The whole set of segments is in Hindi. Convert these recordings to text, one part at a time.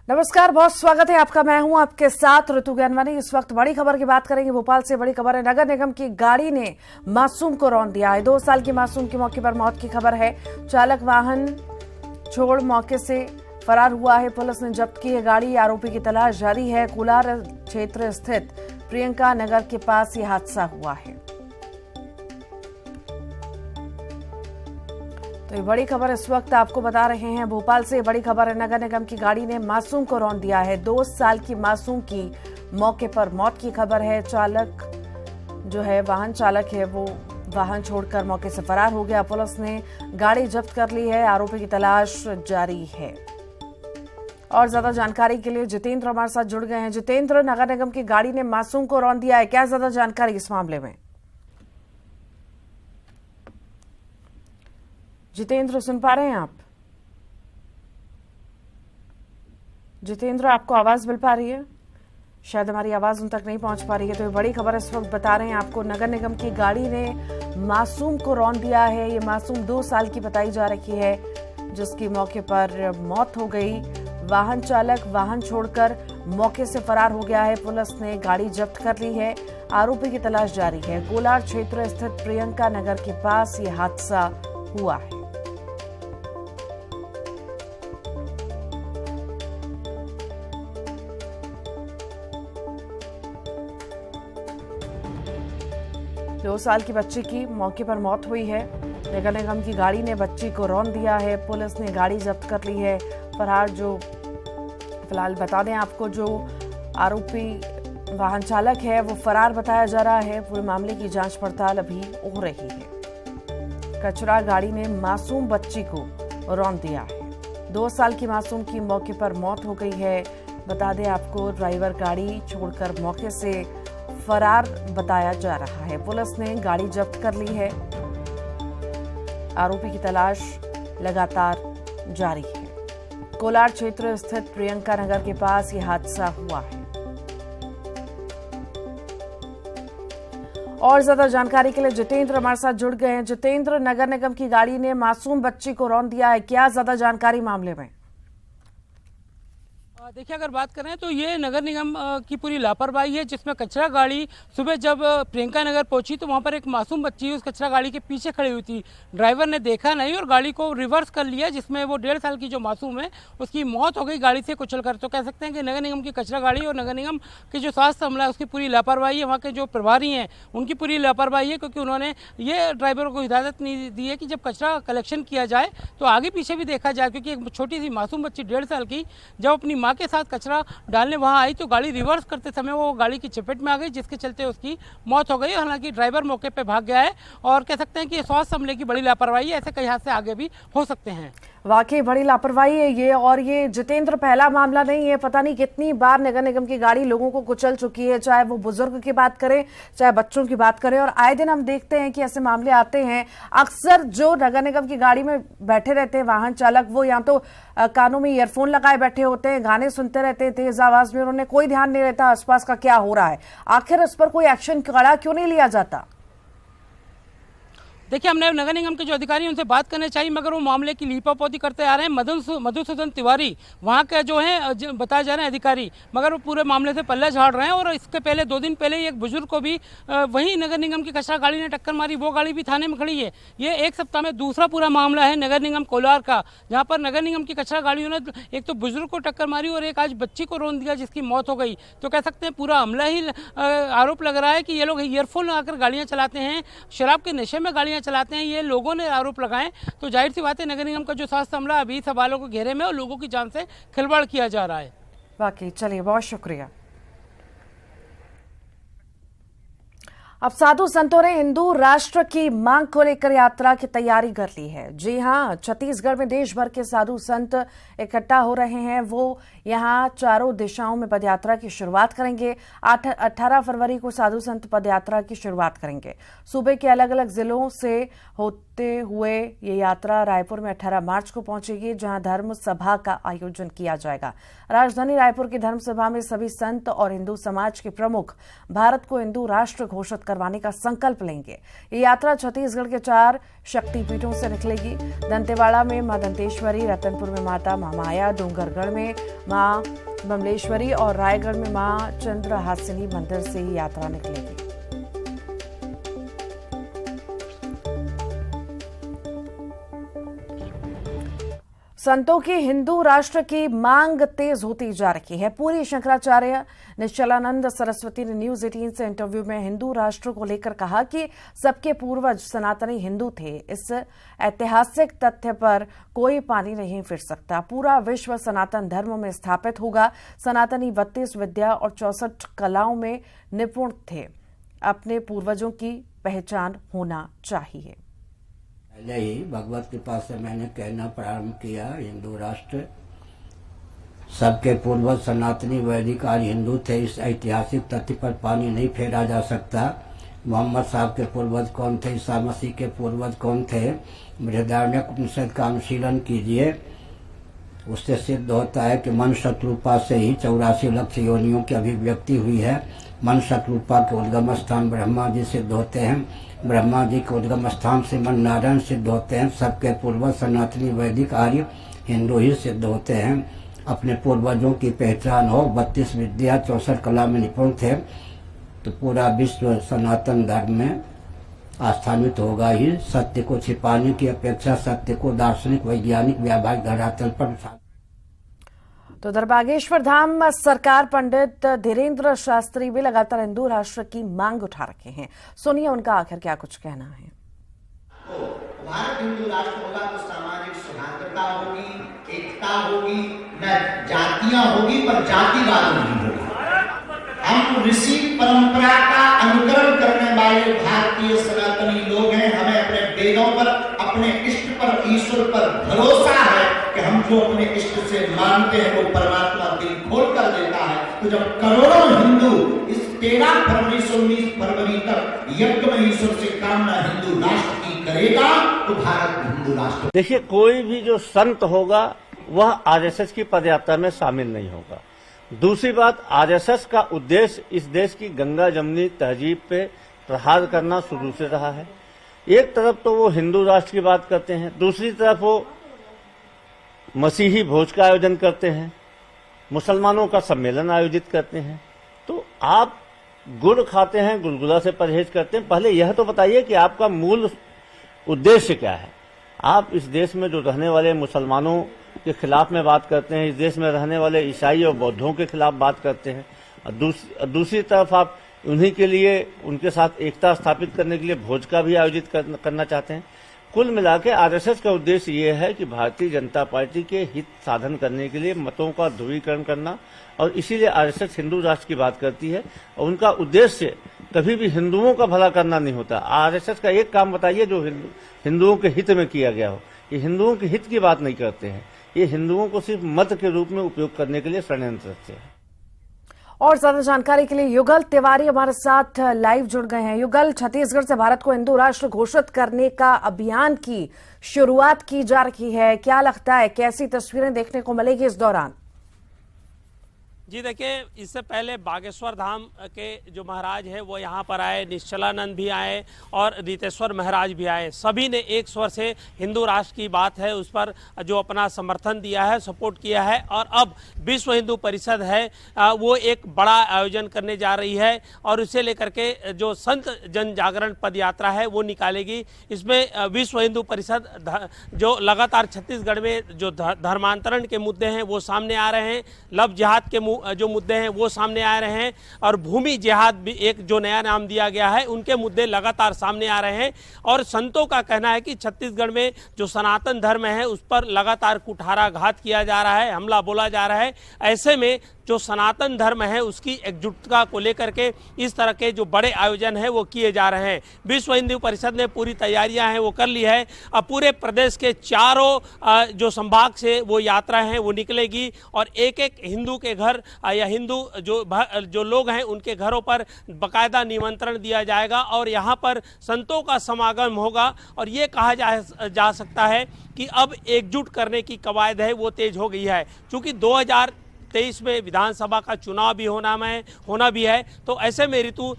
नमस्कार, बहुत स्वागत है आपका। मैं हूं आपके साथ ऋतु ज्ञानवानी। इस वक्त बड़ी खबर की बात करेंगे। भोपाल से बड़ी खबर है। नगर निगम की गाड़ी ने मासूम को रौंद दिया है। 2 साल की मासूम की मौके पर मौत की खबर है। चालक वाहन छोड़ मौके से फरार हुआ है। पुलिस ने जब्त की है गाड़ी। आरोपी की तलाश जारी है। कोलार क्षेत्र स्थित प्रियंका नगर के पास यह हादसा हुआ है। तो ये बड़ी खबर इस वक्त आपको बता रहे हैं। भोपाल से बड़ी खबर है। नगर निगम की गाड़ी ने मासूम को रौंद दिया है। 2 साल की मासूम की मौके पर मौत की खबर है। चालक जो है, वाहन चालक है, वो वाहन छोड़कर मौके से फरार हो गया। पुलिस ने गाड़ी जब्त कर ली है। आरोपी की तलाश जारी है। और ज्यादा जानकारी के लिए जितेंद्र हमारे साथ जुड़ गए हैं। जितेंद्र, नगर निगम की गाड़ी ने मासूम को रौंद दिया है, क्या ज्यादा जानकारी इस मामले में? जितेंद्र, सुन पा रहे हैं आप? जितेंद्र, आपको आवाज मिल पा रही है? शायद हमारी आवाज उन तक नहीं पहुंच पा रही है। तो ये बड़ी खबर इस वक्त बता रहे हैं आपको। नगर निगम की गाड़ी ने मासूम को रौंद दिया है। ये मासूम 2 साल की बताई जा रही है, जिसकी मौके पर मौत हो गई। वाहन चालक वाहन छोड़कर मौके से फरार हो गया है। पुलिस ने गाड़ी जब्त कर ली है। आरोपी की तलाश जारी है। कोलार क्षेत्र स्थित प्रियंका नगर के पास ये हादसा हुआ है। दो साल की बच्ची की मौके पर मौत हुई है। नगर निगम की गाड़ी ने बच्ची को रौंद दिया है। पुलिस ने गाड़ी जब्त कर ली है। फरार जो फिलहाल बता दें आपको, जो आरोपी वाहन चालक है वो फरार बताया जा रहा है। पूरे मामले की जांच पड़ताल अभी हो रही है। कचरा गाड़ी ने मासूम बच्ची को रौंद दिया है। 2 साल की मासूम की मौके पर मौत हो गई है। बता दें आपको, ड्राइवर गाड़ी छोड़कर मौके से फरार बताया जा रहा है। पुलिस ने गाड़ी जब्त कर ली है। आरोपी की तलाश लगातार जारी है। कोलार क्षेत्र स्थित प्रियंका नगर के पास यह हादसा हुआ है। और ज्यादा जानकारी के लिए जितेंद्र हमारे साथ जुड़ गए हैं। जितेंद्र, नगर निगम की गाड़ी ने मासूम बच्ची को रौंद दिया है, क्या ज्यादा जानकारी मामले में? देखिए, अगर बात करें तो ये नगर निगम की पूरी लापरवाही है, जिसमें कचरा गाड़ी सुबह जब प्रियंका नगर पहुंची तो वहां पर एक मासूम बच्ची उस कचरा गाड़ी के पीछे खड़ी हुई थी। ड्राइवर ने देखा नहीं और गाड़ी को रिवर्स कर लिया, जिसमें वो 1.5 साल की जो मासूम है उसकी मौत हो गई गाड़ी से कुचलकर। तो कह सकते हैं कि नगर निगम की कचरा गाड़ी और नगर निगम की जो स्वास्थ्य अमला है उसकी पूरी लापरवाही है। वहाँ के जो प्रभारी हैं उनकी पूरी लापरवाही है, क्योंकि उन्होंने ये ड्राइवरों को हिदायत नहीं दी है कि जब कचरा कलेक्शन किया जाए तो आगे पीछे भी देखा जाए, क्योंकि एक छोटी सी मासूम बच्ची 1.5 साल की जब अपनी माँ के साथ कचरा डालने वहां आई तो गाड़ी रिवर्स करते समय वो गाड़ी की चपेट में आ गई, जिसके चलते उसकी मौत हो गई। हालांकि ड्राइवर मौके पे भाग गया है और कह सकते हैं कि स्वास्थ्य अमले की बड़ी लापरवाही है। ऐसे कई हादसे आगे भी हो सकते हैं। वाकई बड़ी लापरवाही है ये। और ये जितेंद्र पहला मामला नहीं है। पता नहीं कितनी बार नगर निगम की गाड़ी लोगों को कुचल चुकी है, चाहे वो बुजुर्ग की बात करें चाहे बच्चों की बात करें। और आए दिन हम देखते हैं कि ऐसे मामले आते हैं। अक्सर जो नगर निगम की गाड़ी में बैठे रहते हैं वाहन चालक, वो या तो कानों में ईयरफोन लगाए बैठे होते हैं, गाने सुनते रहते हैं तेज आवाज में, उन्होंने कोई ध्यान नहीं रहता आसपास का क्या हो रहा है। आखिर इस पर कोई एक्शन कड़ा क्यों नहीं लिया जाता? देखिए, हमने नगर निगम के जो अधिकारी हैं उनसे बात करने चाहिए, मगर वो मामले की लीपापोती करते आ रहे हैं। मधुसूदन तिवारी वहाँ के जो हैं बताए जा रहे हैं अधिकारी, मगर वो पूरे मामले से पल्ले झाड़ रहे हैं। और इसके पहले 2 दिन पहले ही एक बुजुर्ग को भी वही नगर निगम की कचरा गाड़ी ने टक्कर मारी। वो गाड़ी भी थाने में खड़ी है। ये एक सप्ताह में दूसरा पूरा मामला है नगर निगम कोलार का, जहाँ पर नगर निगम की कचरा गाड़ियों ने एक तो बुजुर्ग को टक्कर मारी और एक आज बच्ची को रौंद दिया, जिसकी मौत हो गई। तो कह सकते हैं पूरा अमला ही आरोप लग रहा है कि ये लोग ईयरफोन लगाकर गाड़ियाँ चलाते हैं, शराब के नशे में गाड़ियाँ चलाते हैं। ये लोगों ने आरोप लगाए। तो जाहिर सी बात है नगर निगम का जो स्वास्थ्य अमला अभी सवालों को घेरे में और लोगों की जान से खिलवाड़ किया जा रहा है। वाकई, चलिए, बहुत शुक्रिया। अब साधु संतों ने हिंदू राष्ट्र की मांग को लेकर यात्रा की तैयारी कर ली है। जी हां, छत्तीसगढ़ में देश भर के साधु संत इकट्ठा हो रहे हैं। वो यहां चारों दिशाओं में पदयात्रा की शुरुआत करेंगे। 18 फरवरी को साधु संत पदयात्रा की शुरुआत करेंगे। सूबे के अलग अलग जिलों से होते हुए ये यात्रा रायपुर में 18 मार्च को पहुंचेगी, जहां धर्म सभा का आयोजन किया जाएगा। राजधानी रायपुर की धर्म सभा में सभी संत और हिंदू समाज के प्रमुख भारत को हिंदू राष्ट्र घोषित करवाने का संकल्प लेंगे। ये यात्रा छत्तीसगढ़ के 4 शक्तिपीठों से निकलेगी। दंतेवाड़ा में मां दंतेश्वरी, रतनपुर में माता महामाया, डोंगरगढ़ में मां बमलेश्वरी और रायगढ़ में मां चंद्रहासिनी मंदिर से ये यात्रा निकलेगी। संतों की हिंदू राष्ट्र की मांग तेज होती जा रही है। पूरी शंकराचार्य निश्चलानंद सरस्वती ने न्यूज 18 से इंटरव्यू में हिंदू राष्ट्र को लेकर कहा कि सबके पूर्वज सनातनी हिंदू थे। इस ऐतिहासिक तथ्य पर कोई पानी नहीं फिर सकता। पूरा विश्व सनातन धर्म में स्थापित होगा। सनातनी 32 विद्या और 64 कलाओं में निपुण थे। अपने पूर्वजों की पहचान होना चाहिए। पहले ही भगवत कृपा से मैंने कहना प्रारंभ किया, हिंदू राष्ट्र सबके पूर्वज सनातनी वैदिक आर्य हिंदू थे। इस ऐतिहासिक तथ्य पर पानी नहीं फेरा जा सकता। मोहम्मद साहब के पूर्वज कौन थे, ईसा मसीह के पूर्वज कौन थे, बृहदारण्यक उपनिषद का अनुशीलन कीजिए। उससे सिद्ध होता है कि मन शत्रुपा से ही 84 लक्ष योनियों की अभिव्यक्ति हुई है। मन शत्रुपा के उद्गम स्थान ब्रह्मा जी सिद्ध होते हैं। ब्रह्मा जी के उद्गम स्थान से मन नारायण सिद्ध होते हैं। सबके पूर्वज सनातनी वैदिक आर्य हिंदू ही सिद्ध होते हैं। अपने पूर्वजों की पहचान हो। 32 विद्या 64 कला में निपुण थे, तो पूरा विश्व सनातन धर्म में आस्थानित होगा ही। सत्य को छिपाने की अपेक्षा सत्य को दार्शनिक वैज्ञानिक व्यावहारिक धरातल पर तो उधर बागेश्वर धाम सरकार पंडित धीरेन्द्र शास्त्री भी लगातार हिंदू राष्ट्र की मांग उठा रखे हैं। सुनिए उनका आखिर क्या कुछ कहना है। तो भारत हिंदू राष्ट्र होगा तो सामाजिक सौहार्दता होगी, एकता होगी, न जातियां होगी पर जातिवाद नहीं होगा। हम ऋषि परंपरा का अनुकरण करने वाले भारतीय सनातनी लोग हैं। हमें अपने वेदों पर, अपने इष्ट पर, ईश्वर पर भरोसा है कि हम जो अपने इष्ट से मानते हैं वो परमात्मा दिल खोल कर देता है। तो जब करोड़ों हिंदू इस 13 फरवरी से 19 फरवरी तक यज्ञ में ईश्वर से कामना हिंदू राष्ट्र की करेगा तो भारत हिंदू राष्ट्र। देखिए, कोई भी जो संत होगा वह आरएसएस की पदयात्रा में शामिल नहीं होगा। दूसरी बात, आरएसएस का उद्देश्य इस देश की गंगा जमनी तहजीब पे प्रहार करना शुरू से रहा है। एक तरफ तो वो हिंदू राष्ट्र की बात करते हैं, दूसरी तरफ वो मसीही भोज का आयोजन करते हैं, मुसलमानों का सम्मेलन आयोजित करते हैं। तो आप गुड़ खाते हैं, गुलगुला से परहेज करते हैं। पहले यह तो बताइए कि आपका मूल उद्देश्य क्या है। आप इस देश में जो रहने वाले मुसलमानों के खिलाफ में बात करते हैं, इस देश में रहने वाले ईसाई और बौद्धों के खिलाफ बात करते हैं, और दूसरी तरफ आप उन्हीं के लिए, उनके साथ एकता स्थापित करने के लिए भोज का भी आयोजित करना चाहते हैं। कुल मिला के आरएसएस का उद्देश्य ये है कि भारतीय जनता पार्टी के हित साधन करने के लिए मतों का ध्रुवीकरण करना, और इसीलिए आरएसएस हिंदू राष्ट्र की बात करती है। और उनका उद्देश्य कभी भी हिंदुओं का भला करना नहीं होता। आरएसएस का एक काम बताइए जो हिंदुओं के हित में किया गया हो। ये हिंदुओं के हित की बात नहीं करते हैं, ये हिंदुओं को सिर्फ मत के रूप में उपयोग करने के लिए षड्यंत्र रचते हैं। और ज्यादा जानकारी के लिए युगल तिवारी हमारे साथ लाइव जुड़ गए हैं। युगल, छत्तीसगढ़ से भारत को हिंदू राष्ट्र घोषित करने का अभियान की शुरुआत की जा रही है। क्या लगता है, कैसी तस्वीरें देखने को मिलेगी इस दौरान? जी देखिए, इससे पहले बागेश्वर धाम के जो महाराज है वो यहाँ पर आए, निश्चलानंद भी आए और रीतेश्वर महाराज भी आए। सभी ने एक स्वर से हिंदू राष्ट्र की बात है उस पर जो अपना समर्थन दिया है, सपोर्ट किया है। और अब विश्व हिंदू परिषद है वो एक बड़ा आयोजन करने जा रही है और उसे लेकर के जो संत जन जागरण पद यात्रा है वो निकालेगी। इसमें विश्व हिंदू परिषद जो लगातार छत्तीसगढ़ में जो धर्मांतरण के मुद्दे हैं वो सामने आ रहे हैं, लव जिहाद के जो मुद्दे हैं वो सामने आ रहे हैं, और भूमि जिहाद भी एक जो नया नाम दिया गया है उनके मुद्दे लगातार सामने आ रहे हैं। और संतों का कहना है कि छत्तीसगढ़ में जो सनातन धर्म है उस पर लगातार कुठाराघात किया जा रहा है, हमला बोला जा रहा है। ऐसे में जो सनातन धर्म है उसकी एकजुटता को लेकर के इस तरह के जो बड़े आयोजन है वो किए जा रहे हैं। विश्व हिंदू परिषद ने पूरी तैयारियां हैं वो कर ली है। अब पूरे प्रदेश के चारों जो संभाग से वो यात्रा है वो निकलेगी और एक एक हिंदू के घर या हिंदू जो लोग हैं उनके घरों पर बाकायदा निमंत्रण दिया जाएगा और यहाँ पर संतों का समागम होगा। और ये कहा जा सकता है कि अब एकजुट करने की कवायद है वो तेज हो गई है, क्योंकि 2023 में विधानसभा का चुनाव भी होना भी है। तो ऐसे में ऋतु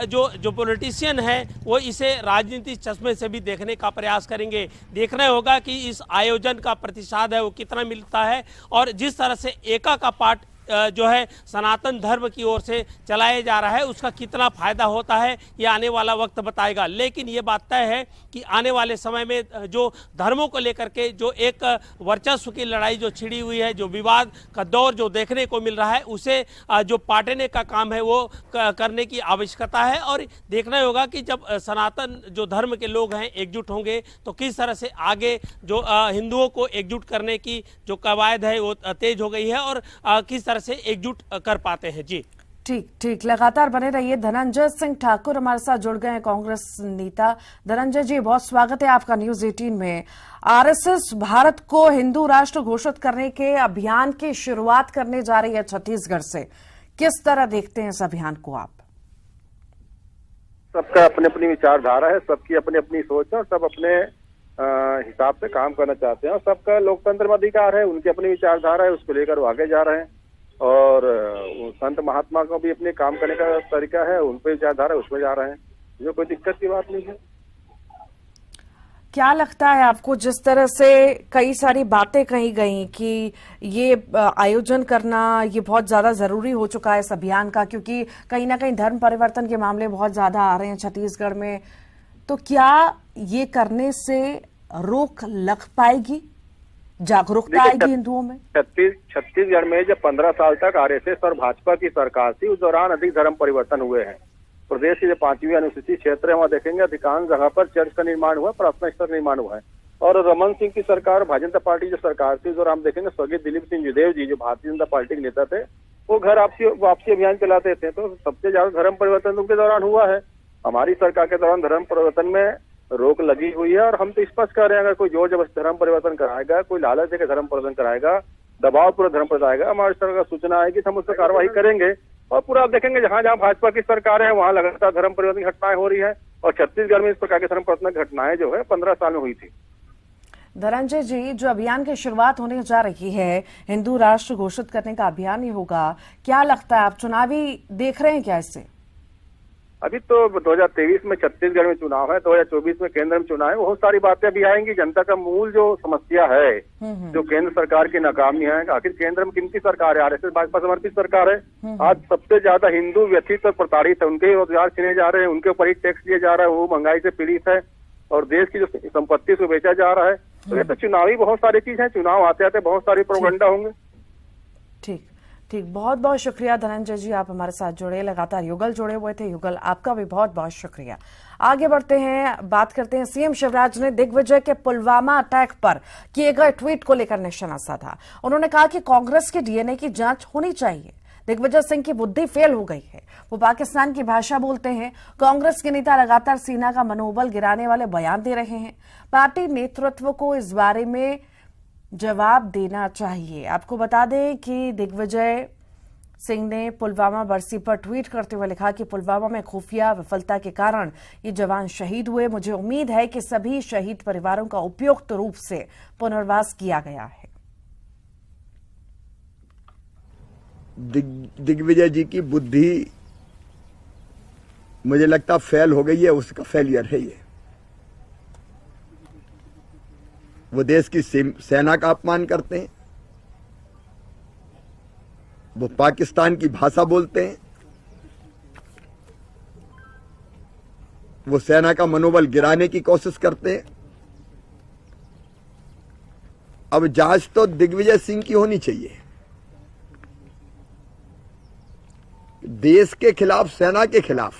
जो पॉलिटिशियन है वो इसे राजनीतिक चश्मे से भी देखने का प्रयास करेंगे। देखना होगा कि इस आयोजन का प्रतिशत है वो कितना मिलता है और जिस तरह से एका का पाठ जो है सनातन धर्म की ओर से चलाया जा रहा है उसका कितना फायदा होता है ये आने वाला वक्त बताएगा। लेकिन ये बात तय है कि आने वाले समय में जो धर्मों को लेकर के जो एक वर्चस्व की लड़ाई जो छिड़ी हुई है, जो विवाद का दौर जो देखने को मिल रहा है, उसे जो पाटने का काम है वो करने की आवश्यकता है। और देखना होगा कि जब सनातन जो धर्म के लोग हैं एकजुट होंगे तो किस तरह से आगे जो हिंदुओं को एकजुट करने की जो कवायद है वो तेज हो गई है और किस तरह से एकजुट कर पाते हैं। जी ठीक, लगातार बने रहिए। धनंजय सिंह ठाकुर हमारे साथ जुड़ गए हैं, कांग्रेस नेता। धनंजय जी, बहुत स्वागत है आपका न्यूज 18 में। आरएसएस भारत को हिंदू राष्ट्र घोषित करने के अभियान की शुरुआत करने जा रही है छत्तीसगढ़ से, किस तरह देखते हैं इस अभियान को आप? सबका अपनी अपनी विचारधारा है, सबकी अपनी अपनी सोच है और सब अपने हिसाब से काम करना चाहते हैं और सबका लोकतंत्र में अधिकार है, उनकी अपनी विचारधारा है, उसको लेकर वो आगे जा रहे हैं। और संत महात्मा को भी अपने काम करने का तरीका है, उन पे विचारधारा उसमें जा रहे हैं, जो कोई दिक्कत की बात नहीं है। क्या लगता है आपको, जिस तरह से कई सारी बातें कही गई कि ये आयोजन करना ये बहुत ज्यादा जरूरी हो चुका है इस अभियान का, क्योंकि कहीं ना कहीं धर्म परिवर्तन के मामले बहुत ज्यादा आ रहे हैं छत्तीसगढ़ में, तो क्या ये करने से रोक लग पाएगी, जागरूकता आएगी हिंदुओं में? छत्तीसगढ़ में जब 15 साल तक आरएसएस और भाजपा की सरकार थी, उस दौरान अधिक धर्म परिवर्तन हुए हैं। प्रदेश की जो 5वीं अनुसूचित क्षेत्र है वहाँ देखेंगे अधिकांश जगह पर चर्च का निर्माण हुआ, प्रार्थना स्थल का निर्माण हुआ है। और रमन सिंह की सरकार, भारतीय जनता पार्टी जो सरकार थी, उस दौरान देखेंगे स्वर्गीय दिलीप सिंह जयदेव जी जो भारतीय जनता पार्टी के नेता थे, वो घर वापसी अभियान चलाते थे। तो सबसे ज्यादा धर्म परिवर्तन उनके दौरान हुआ है। हमारी सरकार के दौरान धर्म परिवर्तन में रोक लगी हुई है और हम तो स्पष्ट कर रहे हैं, अगर कोई जोर जबरदस्ती धर्म परिवर्तन कराएगा, कोई लालच देकर धर्म परिवर्तन कराएगा, दबाव पूरा धर्म परिवर्तन आएगा, हमारी सरकार सूचना आएगी तो हम उस पर कार्रवाई करेंगे। और पूरा आप देखेंगे जहां जहां भाजपा की सरकार है वहां लगातार धर्म परिवर्तन की घटनाएं हो रही है और छत्तीसगढ़ में इस प्रकार की धर्म परिवर्तन घटनाएं जो है 15 साल में हुई थी। धनंजय जी, जो अभियान की शुरुआत होने जा रही है, हिंदू राष्ट्र घोषित करने का अभियान ही होगा, क्या लगता है आप चुनावी देख रहे हैं क्या इससे? अभी तो 2023 में छत्तीसगढ़ में चुनाव है, 2024 में केंद्र में चुनाव है, बहुत सारी बातें अभी आएंगी। जनता का मूल जो समस्या है, जो केंद्र सरकार की नाकामी है, आखिर केंद्र में किनकी सरकार है? आरएसएस भाजपा समर्थित सरकार है। आज सबसे ज्यादा हिंदू व्यथित और प्रताड़ित है, उनके रोजगार छीने जा रहे हैं, उनके ऊपर ही टैक्स दिया जा रहा है, वो महंगाई से पीड़ित है और देश की जो संपत्ति को बेचा जा रहा है। तो ये तो चुनावी बहुत सारी चीज है, चुनाव आते आते बहुत सारी प्रोपेगेंडा होंगे। ठीक, बहुत बहुत शुक्रिया धनंजय जी, आप हमारे साथ जुड़े, लगातार युगल जुड़े हुए थे। युगल, आपका भी बहुत बहुत शुक्रिया। आगे बढ़ते हैं, बात करते हैं। सीएम शिवराज ने दिग्विजय के पुलवामा अटैक पर किए गए ट्वीट को लेकर निशाना साधा। उन्होंने कहा कि कांग्रेस के डीएनए की जांच होनी चाहिए। दिग्विजय सिंह की बुद्धि फेल हो गई है, वो पाकिस्तान की भाषा बोलते हैं। कांग्रेस के नेता लगातार सेना का मनोबल गिराने वाले बयान दे रहे हैं। पार्टी नेतृत्व को इस बारे में जवाब देना चाहिए। आपको बता दें कि दिग्विजय सिंह ने पुलवामा बरसी पर ट्वीट करते हुए लिखा कि पुलवामा में खुफिया विफलता के कारण ये जवान शहीद हुए। मुझे उम्मीद है कि सभी शहीद परिवारों का उपयुक्त रूप से पुनर्वास किया गया है। दिग्विजय जी की बुद्धि मुझे लगता फेल हो गई है, उसका फेलियर है ये। वो देश की सेना का अपमान करते हैं, वो पाकिस्तान की भाषा बोलते हैं, वो सेना का मनोबल गिराने की कोशिश करते हैं। अब जांच तो दिग्विजय सिंह की होनी चाहिए। देश के खिलाफ, सेना के खिलाफ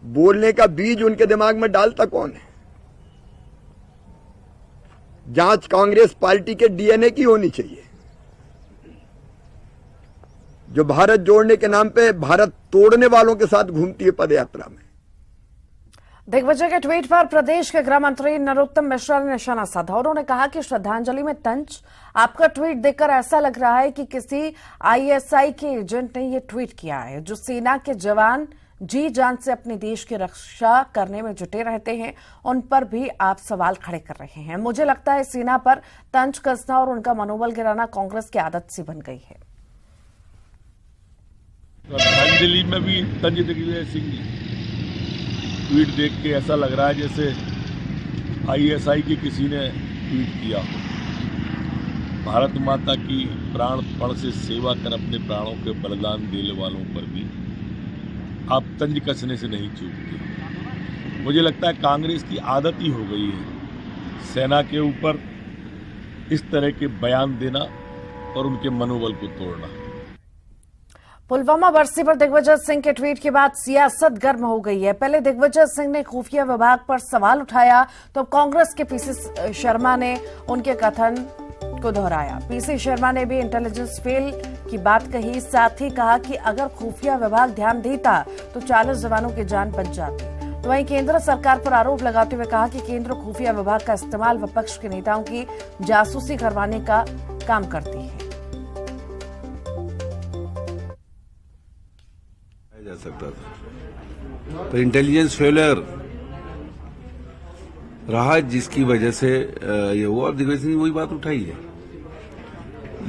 बोलने का बीज उनके दिमाग में डालता कौन है? जांच कांग्रेस पार्टी के डीएनए की होनी चाहिए, जो भारत जोड़ने के नाम पे भारत तोड़ने वालों के साथ घूमती है पदयात्रा में। दिग्विजय के ट्वीट पर प्रदेश के गृह मंत्री नरोत्तम मिश्रा ने निशाना साधा। उन्होंने कहा कि श्रद्धांजलि में तंज। आपका ट्वीट देखकर ऐसा लग रहा है कि किसी आईएसआई के एजेंट ने यह ट्वीट किया है। जो सेना के जवान जी जान से अपने देश की रक्षा करने में जुटे रहते हैं, उन पर भी आप सवाल खड़े कर रहे हैं। मुझे लगता है सेना पर तंज कसना और उनका मनोबल गिराना कांग्रेस की आदत सी बन गई है। श्रद्धांजलि में भी तंज दिग्विजय सिंह ट्वीट देख के ऐसा लग रहा है जैसे ISI की किसी ने ट्वीट किया हो। भारत माता की प्राणपण से सेवा कर अपने प्राणों के बलिदान देने वालों पर भी आप तंज कसने से नहीं चूकते। मुझे लगता है कांग्रेस की आदत ही हो गई है सेना के ऊपर इस तरह के बयान देना और उनके मनोबल को तोड़ना। पुलवामा बरसी पर दिग्विजय सिंह के ट्वीट के बाद सियासत गर्म हो गई है। पहले दिग्विजय सिंह ने खुफिया विभाग पर सवाल उठाया तो कांग्रेस के PC शर्मा ने उनके कथन को दोहराया। PC शर्मा ने भी इंटेलिजेंस फेल की बात कही, साथ ही कहा कि अगर खुफिया विभाग ध्यान देता तो 40 जवानों की जान बच जाती। तो वहीं केंद्र सरकार पर आरोप लगाते हुए कहा कि केंद्र खुफिया विभाग का इस्तेमाल विपक्ष के नेताओं की जासूसी करवाने का काम करती है। जा सकता था तो इंटेलिजेंस फेलियर रहा जिसकी वजह से ये हुआ। दिग्विजय सिंह ने वही बात उठाई है।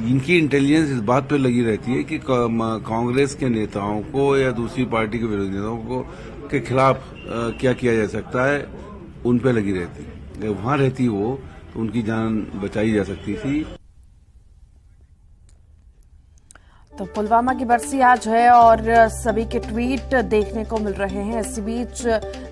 इनकी इंटेलिजेंस इस बात पे लगी रहती है कि कांग्रेस के नेताओं को या दूसरी पार्टी के विरोधी नेताओं को के खिलाफ क्या किया जा सकता है, उन पे लगी रहती है। अगर वहां रहती वो तो उनकी जान बचाई जा सकती थी। तो पुलवामा की बरसी आज है और सभी के ट्वीट देखने को मिल रहे हैं। इसी बीच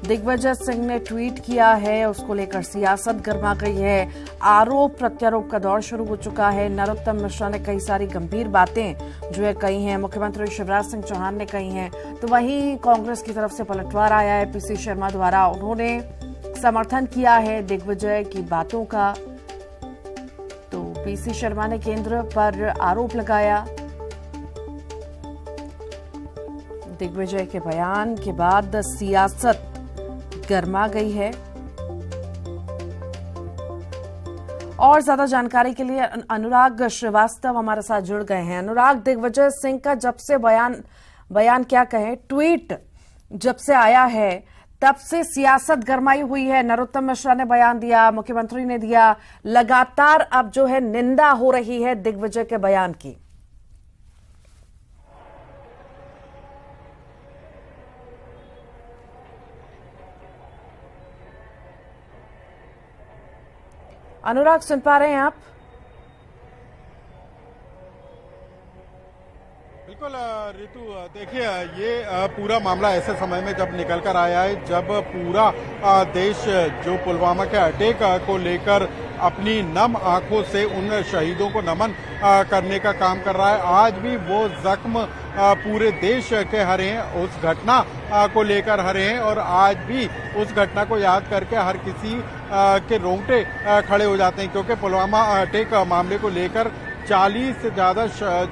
दिग्विजय सिंह ने ट्वीट किया है, उसको लेकर सियासत गर्मा गई है। आरोप प्रत्यारोप का दौर शुरू हो चुका है। नरोत्तम मिश्रा ने कई सारी गंभीर बातें जो है कही हैं, मुख्यमंत्री शिवराज सिंह चौहान ने कही हैं। तो वहीं कांग्रेस की तरफ से पलटवार आया है PC शर्मा द्वारा। उन्होंने समर्थन किया है दिग्विजय की बातों का। तो PC शर्मा ने केंद्र पर आरोप लगाया। दिग्विजय के बयान के बाद सियासत गर्मा गई है। और ज्यादा जानकारी के लिए अनुराग श्रीवास्तव हमारे साथ जुड़ गए हैं। अनुराग, दिग्विजय सिंह का जब से बयान क्या कहें, ट्वीट जब से आया है तब से सियासत गरमाई हुई है। नरोत्तम मिश्रा ने बयान दिया, मुख्यमंत्री ने दिया, लगातार अब जो है निंदा हो रही है दिग्विजय के बयान की। अनुराग, सुन पा रहे हैं आप? बिल्कुल ऋतु, देखिए ये पूरा मामला ऐसे समय में जब निकल कर आया है जब पूरा देश जो पुलवामा के अटैक को लेकर अपनी नम आंखों से उन शहीदों को नमन करने का काम कर रहा है। आज भी वो जख्म पूरे देश के हरे हैं, उस घटना को लेकर हरे हैं और आज भी उस घटना को याद करके हर किसी के रोंगटे खड़े हो जाते हैं, क्योंकि पुलवामा अटैक मामले को लेकर 40 से ज्यादा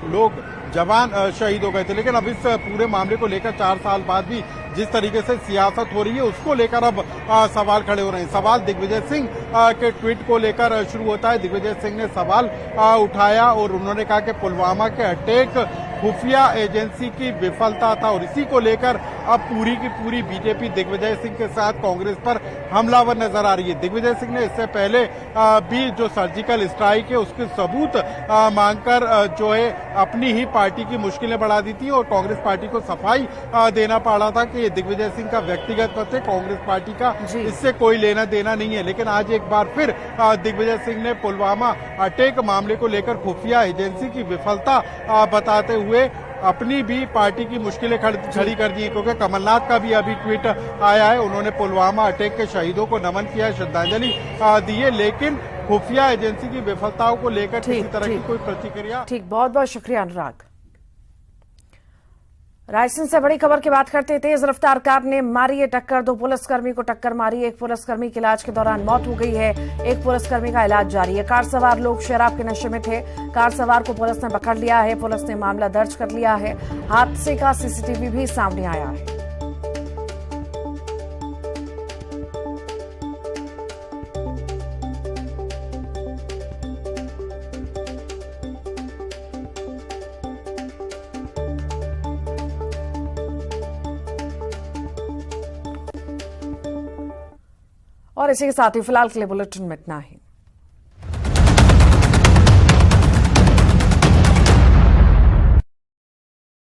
लोग जवान शहीद हो गए थे। लेकिन अब इस पूरे मामले को लेकर 4 साल बाद भी जिस तरीके से सियासत हो रही है उसको लेकर अब सवाल खड़े हो रहे हैं। सवाल दिग्विजय सिंह के ट्वीट को लेकर शुरू होता है। दिग्विजय सिंह ने सवाल उठाया और उन्होंने कहा कि पुलवामा के अटैक खुफिया एजेंसी की विफलता था और इसी को लेकर अब पूरी की पूरी बीजेपी दिग्विजय सिंह के साथ कांग्रेस पर हमलावर नजर आ रही है। दिग्विजय सिंह ने इससे पहले भी जो सर्जिकल स्ट्राइक है उसके सबूत मांगकर जो है अपनी ही पार्टी की मुश्किलें बढ़ा दी थी और कांग्रेस पार्टी को सफाई देना पड़ा था कि ये दिग्विजय सिंह का व्यक्तिगत मत है, कांग्रेस पार्टी का इससे कोई लेना देना नहीं है। लेकिन आज एक बार फिर दिग्विजय सिंह ने पुलवामा अटैक मामले को लेकर खुफिया एजेंसी की विफलता बताते हुए अपनी भी पार्टी की मुश्किलें खड़ी कर दी है, क्योंकि कमलनाथ का भी अभी ट्वीट आया है। उन्होंने पुलवामा अटैक के शहीदों को नमन किया, श्रद्धांजलि दी है, लेकिन खुफिया एजेंसी की विफलताओं को लेकर किसी तरह की कोई प्रतिक्रिया। ठीक, बहुत बहुत शुक्रिया अनुराग। रायसेन से बड़ी खबर की बात करते, तेज रफ्तार कार ने मारी है टक्कर, 2 पुलिसकर्मी को टक्कर मारी। एक पुलिसकर्मी की इलाज के दौरान मौत हो गई है, एक पुलिसकर्मी का इलाज जारी है। कार सवार लोग शराब के नशे में थे। कार सवार को पुलिस ने पकड़ लिया है, पुलिस ने मामला दर्ज कर लिया है। हादसे का CCTV भी सामने आया है। और इसी के साथ ही फिलहाल के लिए बुलेटिन में इतना ही।